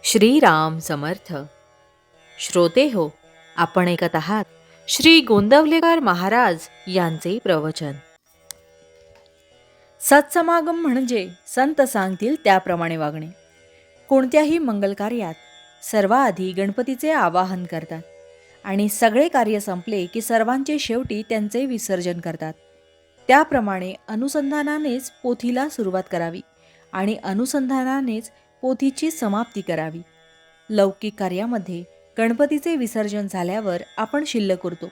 श्रीराम समर्थ. श्रोते हो, आपण ऐकत आहात श्री गोंदवलेकर महाराज यांचे प्रवचन. सत्समागम म्हणजे संत सांगतील त्याप्रमाणे वागणे. कोणत्याही मंगल कार्यात सर्वाआधी गणपतीचे आवाहन करतात आणि सगळे कार्य संपले की सर्वांचे शेवटी त्यांचे विसर्जन करतात. त्याप्रमाणे अनुसंधानानेच पोथीला सुरुवात करावी आणि अनुसंधानानेच पोथीची समाप्ती करावी. लौकिक कार्यामध्ये गणपतीचे विसर्जन झाल्यावर आपण शिल्लक उरतो,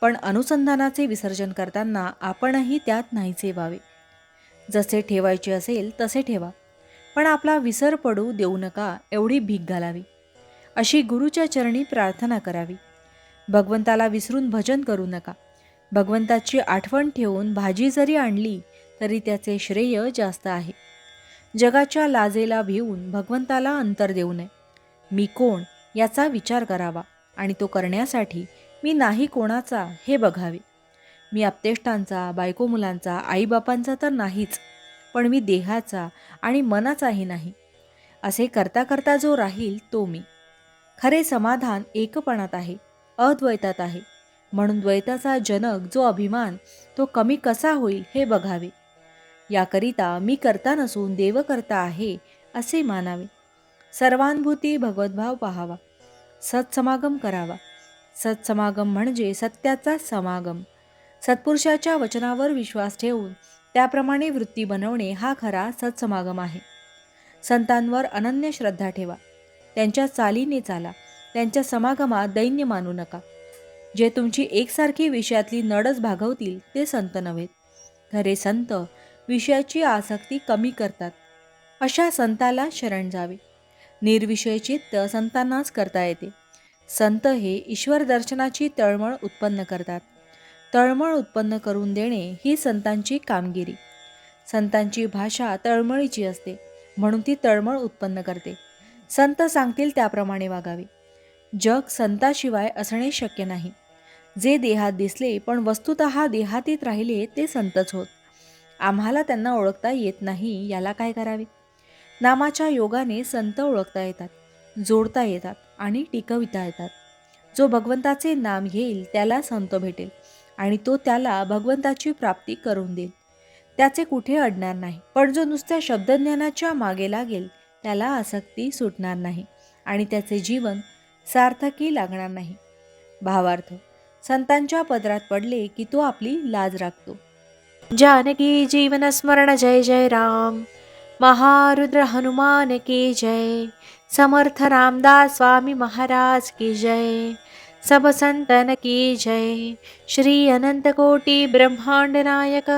पण अनुसंधानाचे विसर्जन करताना आपणही त्यात नाहीसे व्हावे. जसे ठेवायचे असेल तसे ठेवा, पण आपला विसर पडू देऊ नका एवढी भीक घालावी. अशी गुरुच्या चरणी प्रार्थना करावी. भगवंताला विसरून भजन करू नका. भगवंताची आठवण ठेवून भाजी जरी आणली तरी त्याचे श्रेय जास्त आहे. जगाच्या लाजेला भिवून भगवंताला अंतर देऊ नये. मी कोण याचा विचार करावा आणि तो करण्यासाठी मी नाही कोणाचा हे बघावे. मी आप्तेष्टांचा, बायको मुलांचा, आईबापांचा तर नाहीच, पण मी देहाचा आणि मनाचाही नाही. असे करता करता जो राहील तो मी. खरे समाधान एकपणात आहे, अद्वैतात आहे. म्हणून द्वैताचा जनक जो अभिमान तो कमी कसा होईल हे बघावे. याकरिता मी करता नसून देव करता आहे असे मानावे. सर्वानुभूती भगवद्भाव पाहावा. सत्समागम करावा. सत्समागम म्हणजे सत्याचा समागम. सत्पुरुषाच्या वचनावर विश्वास ठेवून त्याप्रमाणे वृत्ती बनवणे हा खरा सत्समागम आहे. संतांवर अनन्य श्रद्धा ठेवा. त्यांच्या चालीने चाला. त्यांच्या समागमात दैन्य मानू नका. जे तुमची एकसारखी विषयातली नडच भागवतील ते संत नव्हेत. खरे संत विषयाची आसक्ती कमी करतात. अशा संताला शरण जावे. निर्विषय चित्त संतांनाच करता येते. संत हे ईश्वर दर्शनाची तळमळ उत्पन्न करतात. तळमळ उत्पन्न करून देणे ही संतांची कामगिरी. संतांची भाषा तळमळीची असते, म्हणून ती तळमळ उत्पन्न करते. संत सांगतील त्याप्रमाणे वागावे. जग संताशिवाय असणे शक्य नाही. जे देहात दिसले पण वस्तुतः देहातीत राहिले ते संतच होत. आम्हाला त्यांना ओळखता येत नाही, याला काय करावे. नामाच्या योगाने संत ओळखता येतात, जोडता येतात आणि टिकविता येतात. जो भगवंताचे नाम घेईल त्याला संत भेटेल आणि तो त्याला भगवंताची प्राप्ती करून देईल. त्याचे कुठे अडणार नाही. पण जो नुसत्या शब्दज्ञानाच्या मागे लागेल त्याला आसक्ती सुटणार नाही आणि त्याचे जीवन सार्थकी लागणार नाही. भावार्थ, संतांच्या पदरात पडले की तो आपली लाज राखतो. जानकी जीवन स्मरण जय जय राम. महारुद्र हनुमान की जय. समर्थ रामदास स्वामी महाराज की जय. सब संतन की जय. श्री अनंत कोटि ब्रह्मांड नायक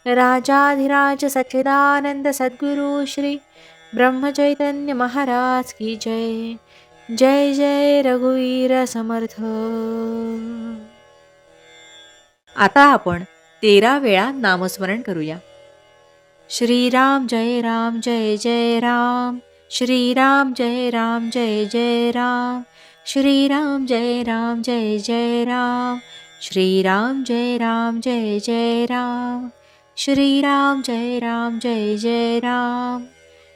राजाधिराज सच्चिदानंद सद्गुरु श्री ब्रह्म चैतन्य महाराज की जय. जय जय रघुवीर समर्थ. आता आपण 13 वेळा नामस्मरण करूया. श्रीराम जय राम जय जय राम. श्रीराम जय राम जय जय राम. श्रीराम जय राम जय जय राम. श्रीराम जय राम जय जय राम. श्रीराम जय राम जय जय राम.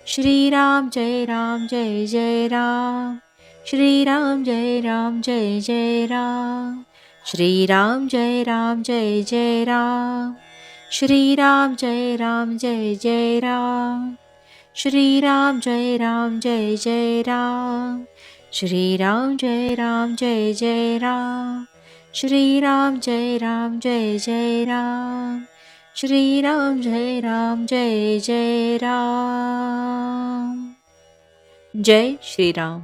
श्रीराम जय राम जय जय राम. श्रीराम जय राम जय जय राम. श्रीराम जय राम जय जय राम. श्रीराम जय राम जय जय राम. श्रीराम जय राम जय जय राम. श्रीराम जय राम जय जय राम. श्रीराम जय राम जय जय राम. श्रीराम जय राम जय जय राम. जय श्रीराम.